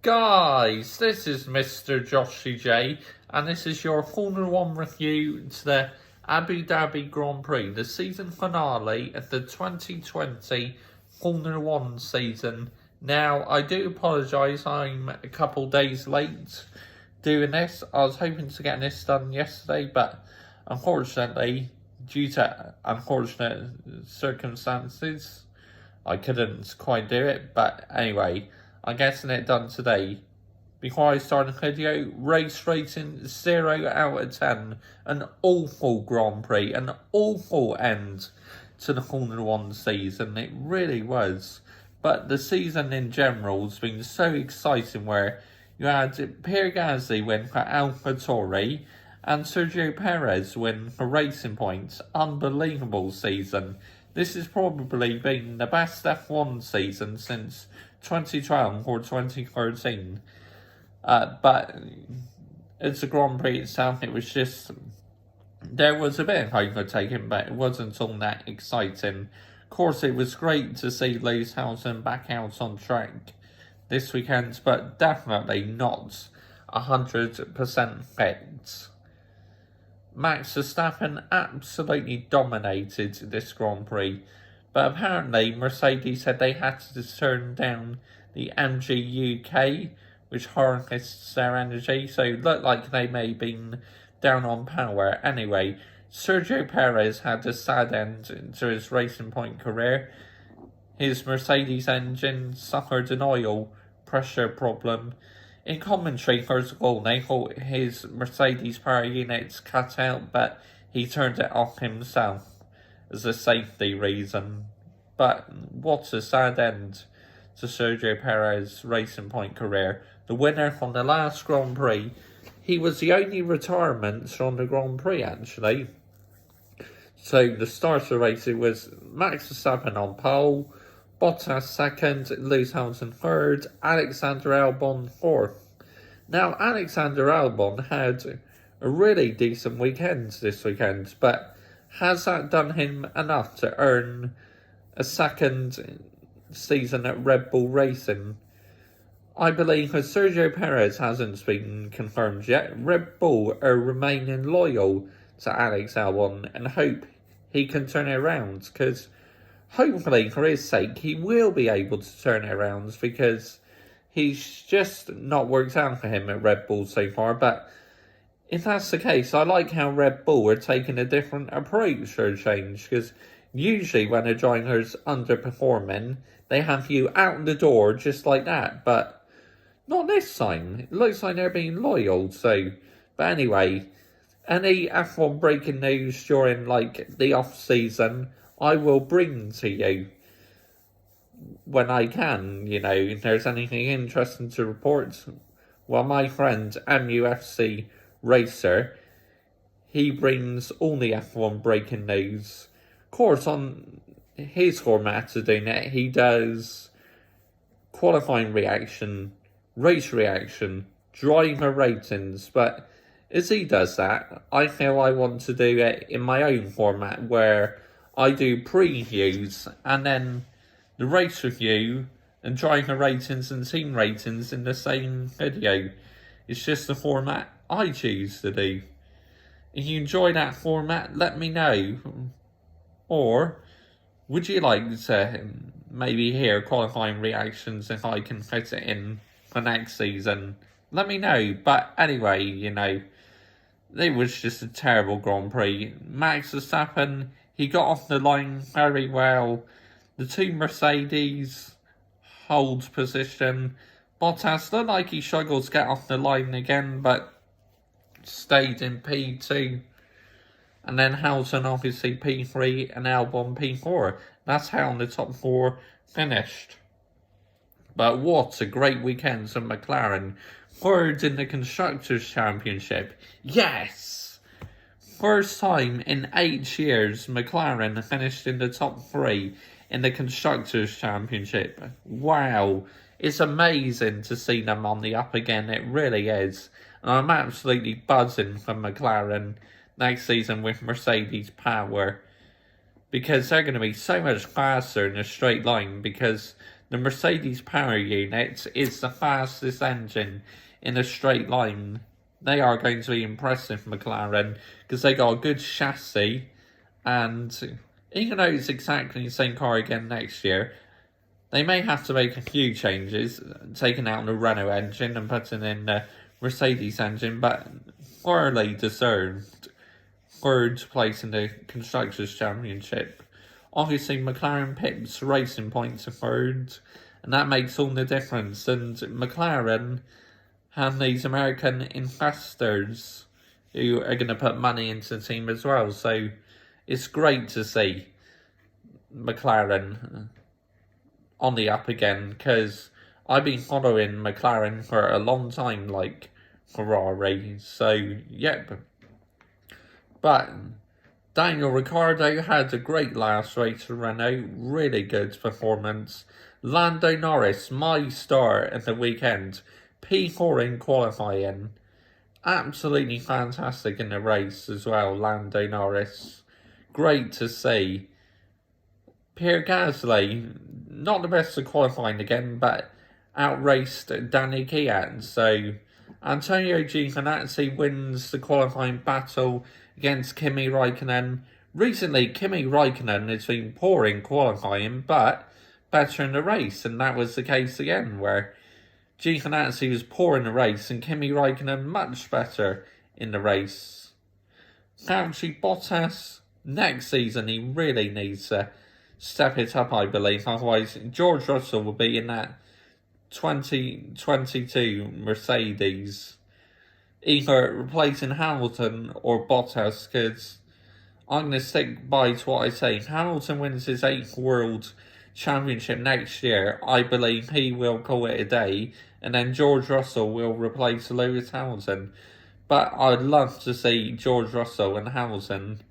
Guys, this is Mr. Joshy J, and this is your Formula 1 review to the Abu Dhabi Grand Prix, the season finale of the 2020 Formula 1 season. Now, I do apologise, I'm a couple days late doing this. I was hoping to get this done yesterday, but unfortunately, due to unfortunate circumstances, I couldn't quite do it. But anyway, I'm getting it done today. Before I start the video, race rating 0 out of 10. An awful Grand Prix, an awful end to the Formula 1 season. It really was. But the season in general has been so exciting, where you had Pierre Gasly win for AlphaTauri and Sergio Perez win for Racing Point. Unbelievable season. This has probably been the best F1 season since 2012 or 2013. But it's a Grand Prix itself, it was just, there was a bit of overtaking, but it wasn't all that exciting. Of course, it was great to see Lewis Hamilton back out on track this weekend, but definitely not 100% fit. Max Verstappen absolutely dominated this Grand Prix, but apparently Mercedes said they had to turn down the MG UK, which harnessed their energy, so it looked like they may have been down on power. Anyway, Sergio Perez had a sad end to his Racing Point career. His Mercedes engine suffered an oil pressure problem. In commentary, first of all, they thought his Mercedes power units cut out, but he turned it off himself as a safety reason. But what a sad end to Sergio Perez's Racing Point career. The winner from the last Grand Prix, he was the only retirement from the Grand Prix, actually. So the start of the race, it was Max Verstappen on pole, Bottas second, Lewis Hamilton third, Alexander Albon fourth. Now, Alexander Albon had a really decent weekend this weekend, but has that done him enough to earn a second season at Red Bull Racing? I believe as Sergio Perez hasn't been confirmed yet, Red Bull are remaining loyal to Alex Albon and hope he can turn it around, because hopefully, for his sake, he will be able to turn it around, because he's just not worked out for him at Red Bull so far. But if that's the case, I like how Red Bull are taking a different approach for a change, because usually when a driver's underperforming, they have you out the door just like that. But not this time. It looks like they're being loyal. But anyway, any F1 breaking news during the off season, I will bring to you when I can. If there's anything interesting to report, well, my friend MUFC Racer, he brings all the F1 breaking news. Of course, on his format of doing it, he does qualifying reaction, race reaction, driver ratings, but as he does that, I feel I want to do it in my own format, where I do previews and then the race review and driver ratings and team ratings in the same video. It's just the format I choose to do. If you enjoy that format, let me know. Or would you like to maybe hear qualifying reactions if I can fit it in for next season? Let me know. But anyway, it was just a terrible Grand Prix. Max Verstappen, he got off the line very well. The two Mercedes hold position. Bottas looked like he struggled to get off the line again, but stayed in P2. And then Hamilton obviously P3 and Albon P4. That's how the top four finished. But what a great weekend for McLaren. Third in the Constructors Championship. Yes! First time in 8 years McLaren finished in the top 3 in the Constructors Championship. Wow. It's amazing to see them on the up again. It really is. And I'm absolutely buzzing for McLaren next season with Mercedes power, because they're going to be so much faster in a straight line, because the Mercedes power unit is the fastest engine in a straight line. They are going to be impressive, McLaren, because they got a good chassis, and even though it's exactly the same car again next year, they may have to make a few changes, taking out the Renault engine and putting in the Mercedes engine, but thoroughly deserved third place in the Constructors Championship. Obviously, McLaren pips racing points to third, and that makes all the difference. And McLaren have these American investors who are going to put money into the team as well. So it's great to see McLaren on the up again, because I've been following McLaren for a long time, like Ferrari. So, yep. But Daniel Ricciardo had a great last race for Renault. Really good performance. Lando Norris, my star in the weekend. P4 in qualifying. Absolutely fantastic in the race as well, Lando Norris. Great to see. Pierre Gasly, not the best of qualifying again, but outraced Danny Ricciardo. So Antonio Giovinazzi wins the qualifying battle against Kimi Raikkonen. Recently, Kimi Raikkonen has been poor in qualifying, but better in the race, and that was the case again, where Giovinazzi was poor in the race and Kimi Raikkonen much better in the race. Actually, Bottas, next season, he really needs to step it up, I believe. Otherwise, George Russell will be in that 2022 Mercedes, either replacing Hamilton or Bottas, because I'm going to stick by to what I say. If Hamilton wins his 8th World Championship next year, I believe he will call it a day, and then George Russell will replace Lewis Hamilton. But I'd love to see George Russell and Hamilton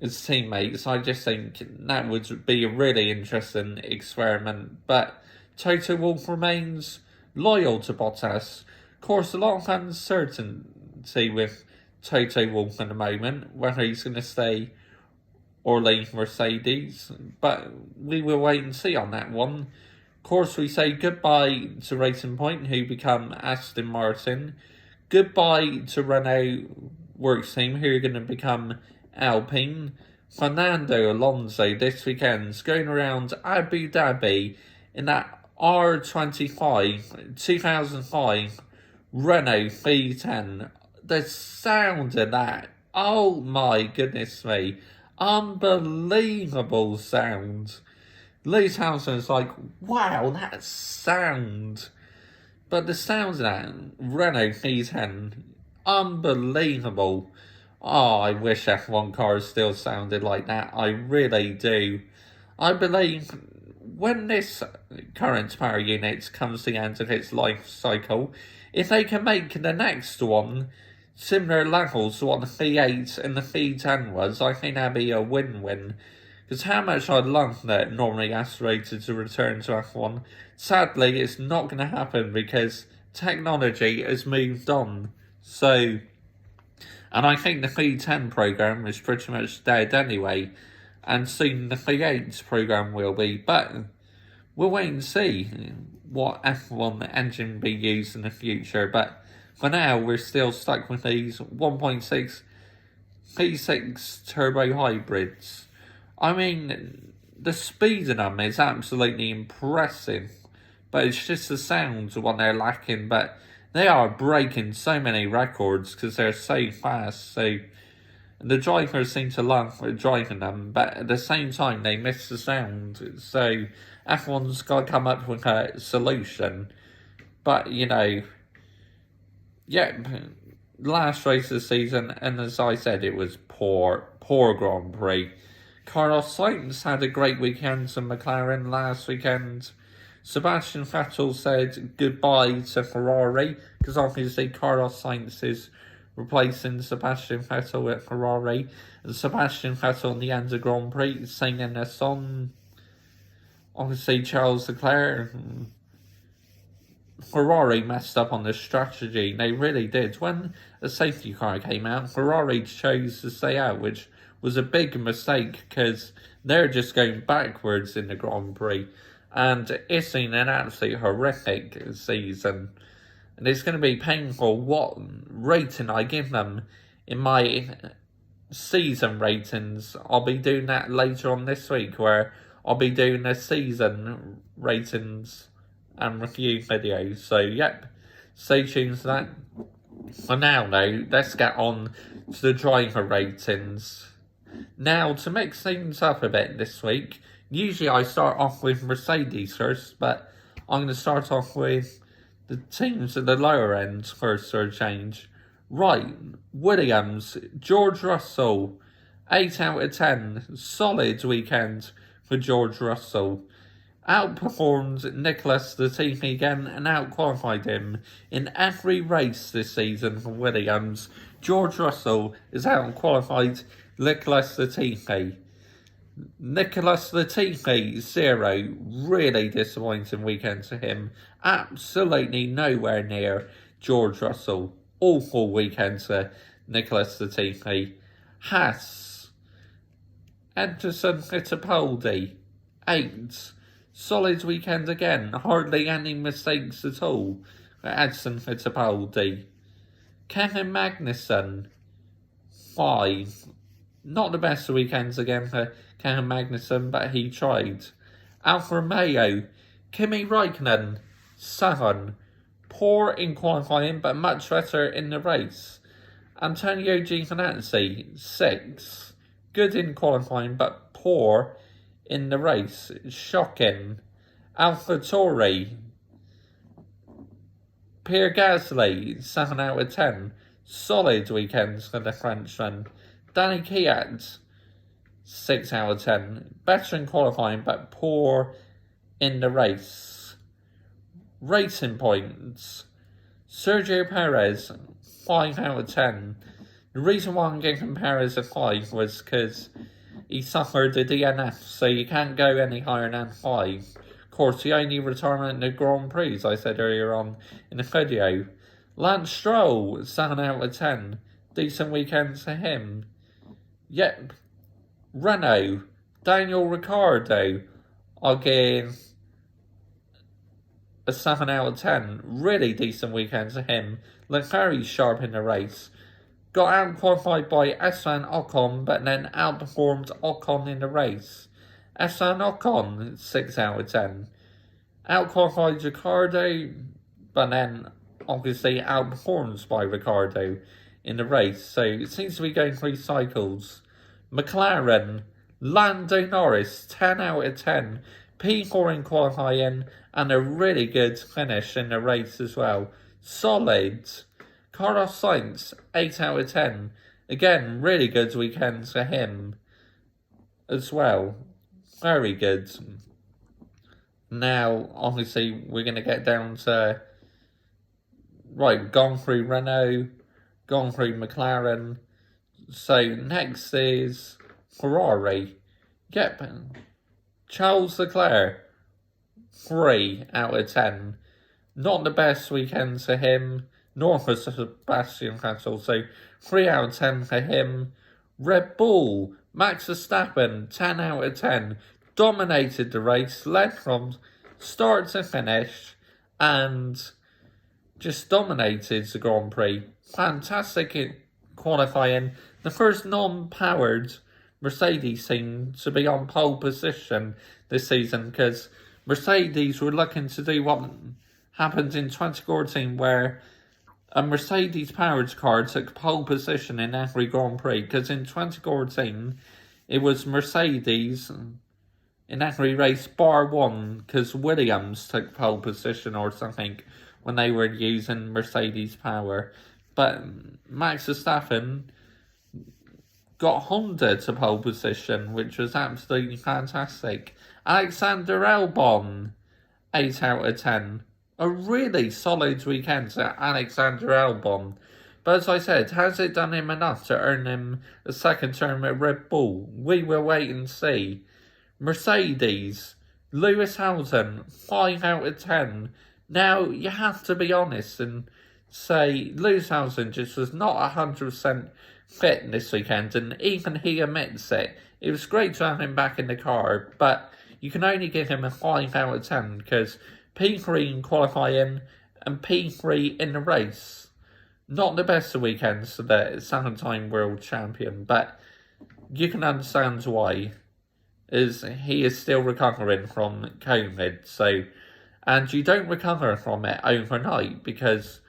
as teammates. I just think that would be a really interesting experiment. But Toto Wolff remains loyal to Bottas. Of course, a lot of uncertainty with Toto Wolff at the moment, whether he's going to stay or leave Mercedes, but we will wait and see on that one. Of course, we say goodbye to Racing Point, who become Aston Martin. Goodbye to Renault Works Team, who are going to become Alpine. Fernando Alonso this weekend going around Abu Dhabi in that R25 2005 Renault V10. The sound of that, oh my goodness me, unbelievable sound. Lewis Hamilton's like, wow, that sound. But the sound of that Renault V10, unbelievable. Oh, I wish F1 cars still sounded like that. I really do. I believe when this current power unit comes to the end of its life cycle, if they can make the next one similar levels to what the V8 and the V10 was, I think that'd be a win-win. Because how much I'd love that normally aspirated to return to F1. Sadly, it's not going to happen because technology has moved on. So, and I think the V10 program is pretty much dead anyway, and soon the V8 program will be. But we'll wait and see what F1 engine be used in the future. But for now, we're still stuck with these 1.6 V6 turbo hybrids. I mean, the speed of them is absolutely impressive, but it's just the sounds of what they're lacking. But they are breaking so many records because they're so fast. So the drivers seem to love driving them, but at the same time, they miss the sound. So F1's got to come up with a solution. But, you know, yeah, last race of the season, and as I said, it was poor Grand Prix. Carlos Sainz had a great weekend to McLaren last weekend. Sebastian Vettel said goodbye to Ferrari, because obviously Carlos Sainz is replacing Sebastian Vettel at Ferrari. And Sebastian Vettel in the end of Grand Prix singing a song. Obviously Charles Leclerc, Ferrari messed up on the strategy. They really did. When the safety car came out, Ferrari chose to stay out, which was a big mistake because they're just going backwards in the Grand Prix. and it's been an absolutely horrific season. And it's going to be painful what rating I give them in my season ratings. I'll be doing that later on this week, where I'll be doing the season ratings and review videos. So, yep, stay tuned for that. For now, though, let's get on to the driver ratings. Now, to mix things up a bit this week, usually I start off with Mercedes first, but I'm going to start off with the teams at the lower end first for a change. Right, Williams, George Russell, 8 out of 10. Solid weekend for George Russell. Outperformed Nicholas Latifi again and outqualified him in every race this season for Williams. George Russell is outqualified Nicholas Latifi. Nicholas Latifi, 0. Really disappointing weekend for him. Absolutely nowhere near George Russell. Awful weekend for Nicholas Latifi. Haas, Anderson Fittipaldi, 8. Solid weekend again. Hardly any mistakes at all for Edson Fittipaldi. Kevin Magnussen, 5. Not the best weekends again for Kevin Magnussen, but he tried. Alfa Romeo, Kimi Räikkönen, 7. Poor in qualifying, but much better in the race. Antonio Giovinazzi, 6. Good in qualifying, but poor in the race. Shocking. AlphaTauri, Pierre Gasly, 7 out of 10. Solid weekends for the Frenchman. Danny Kvyat, 6 out of 10. Better in qualifying, but poor in the race. Racing points. Sergio Perez, 5 out of 10. The reason why I'm giving Perez a 5 was because he suffered a DNF, so you can't go any higher than 5. Of course, the only retirement in the Grand Prix, as I said earlier on in the video. Lance Stroll, 7 out of 10. Decent weekend for him. Yep. Renault, Daniel Ricciardo, I'll give a 7 out of 10. Really decent weekend for him. Looked very sharp in the race. Got out-qualified by Esteban Ocon, but then outperformed Ocon in the race. Esteban Ocon, 6 out of 10. Out-qualified Ricciardo, but then obviously outperformed by Ricciardo in the race. So it seems to be going through cycles. McLaren, Lando Norris, 10 out of 10. P4 in qualifying and a really good finish in the race as well. Solid. Carlos Sainz, 8 out of 10. Again, really good weekend for him as well. Very good. Now, obviously, we're going to get down to... Right, gone through Renault, gone through McLaren. So, next is Ferrari. Yep. Charles Leclerc, 3 out of 10. Not the best weekend for him, nor for Sebastian Vettel. So, 3 out of 10 for him. Red Bull, Max Verstappen, 10 out of 10. Dominated the race, led from start to finish, and just dominated the Grand Prix. Fantastic in qualifying. The first non-powered Mercedes team to be on pole position this season, because Mercedes were looking to do what happened in 2014, where a Mercedes powered car took pole position in every Grand Prix, because in 2014 it was Mercedes in every race bar one, because Williams took pole position or something when they were using Mercedes power. But Max Verstappen got Honda to pole position, which was absolutely fantastic. Alexander Albon, 8 out of 10. A really solid weekend for Alexander Albon. But as I said, has it done him enough to earn him a second term at Red Bull? We will wait and see. Mercedes, Lewis Hamilton, 5 out of 10. Now, you have to be honest and say Lewis Hamilton just was not 100% fit this weekend, and even he admits it. It was great to have him back in the car, but you can only give him a 5 out of 10 because P3 in qualifying and P3 in the race. Not the best of weekends for the 7-time world champion, but you can understand why. Is he is still recovering from COVID, and you don't recover from it overnight because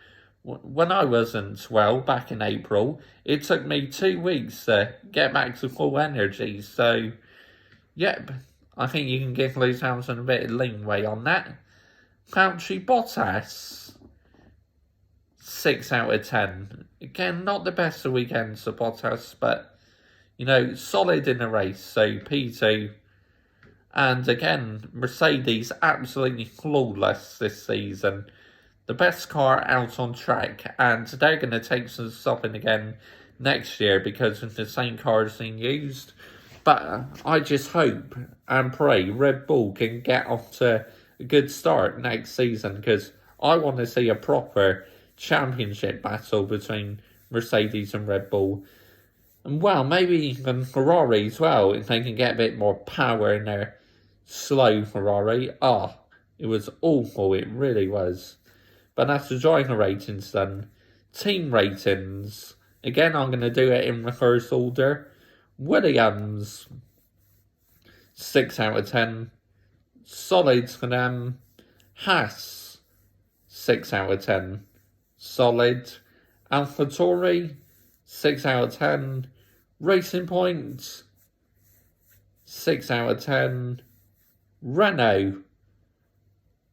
when I wasn't well back in April, it took me 2 weeks to get back to full energy. So, yep, I think you can give Lewis Hamilton a bit of leeway on that. Valtteri Bottas, 6 out of 10. Again, not the best of weekends for Bottas, but, solid in the race. So, P2. And again, Mercedes absolutely flawless this season. The best car out on track, and they're going to take some stopping again next year because of the same cars being used. But I just hope and pray Red Bull can get off to a good start next season because I want to see a proper championship battle between Mercedes and Red Bull. And well, maybe even Ferrari as well, if they can get a bit more power in their slow Ferrari. It was awful, it really was. But that's the driver ratings done. Team ratings. Again, I'm going to do it in reverse order. Williams, 6 out of 10. Solid for them. Haas, 6 out of 10. Solid. AlphaTauri, 6 out of 10. Racing Point, 6 out of 10. Renault,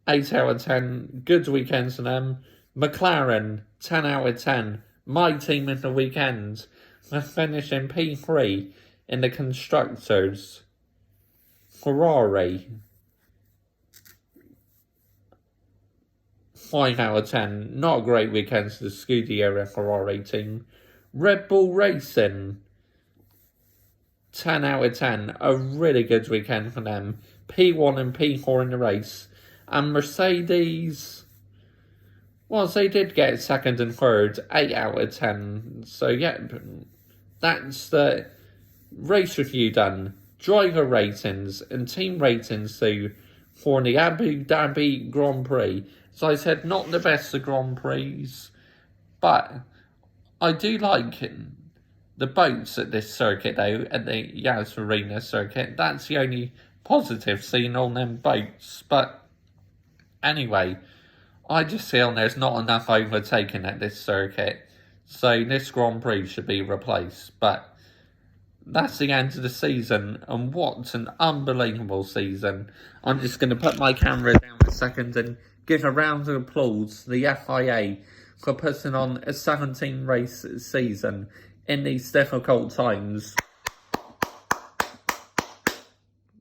8 out of 10. Good weekends for them. McLaren, 10 out of 10. My team in the weekend. We're finishing P3 in the Constructors. Ferrari, 5 out of 10. Not a great weekend for the Scuderia Ferrari team. Red Bull Racing, 10 out of 10. A really good weekend for them. P1 and P4 in the race. And Mercedes, well, they did get second and third, 8 out of 10. So, yeah, that's the race review done. Driver ratings and team ratings too for the Abu Dhabi Grand Prix. So I said, not the best of Grand Prix, but I do like the boats at this circuit, though, at the Yas Arena circuit. That's the only positive seeing all them boats, but anyway, I just feel there's not enough overtaking at this circuit, so this Grand Prix should be replaced. But that's the end of the season, and what an unbelievable season. I'm just going to put my camera down a second and give a round of applause to the FIA for putting on a 17-race season in these difficult times.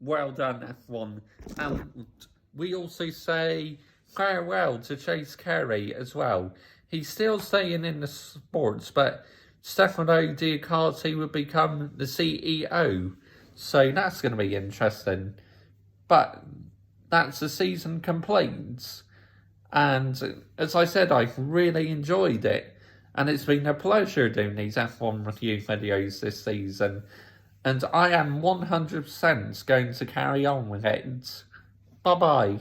Well done, F1. And we also say farewell to Chase Carey as well. He's still staying in the sports, but Stefano Ducati would become the CEO. So that's going to be interesting. But that's the season complete. And as I said, I've really enjoyed it. And it's been a pleasure doing these F1 review videos this season. And I am 100% going to carry on with it. Bye-bye.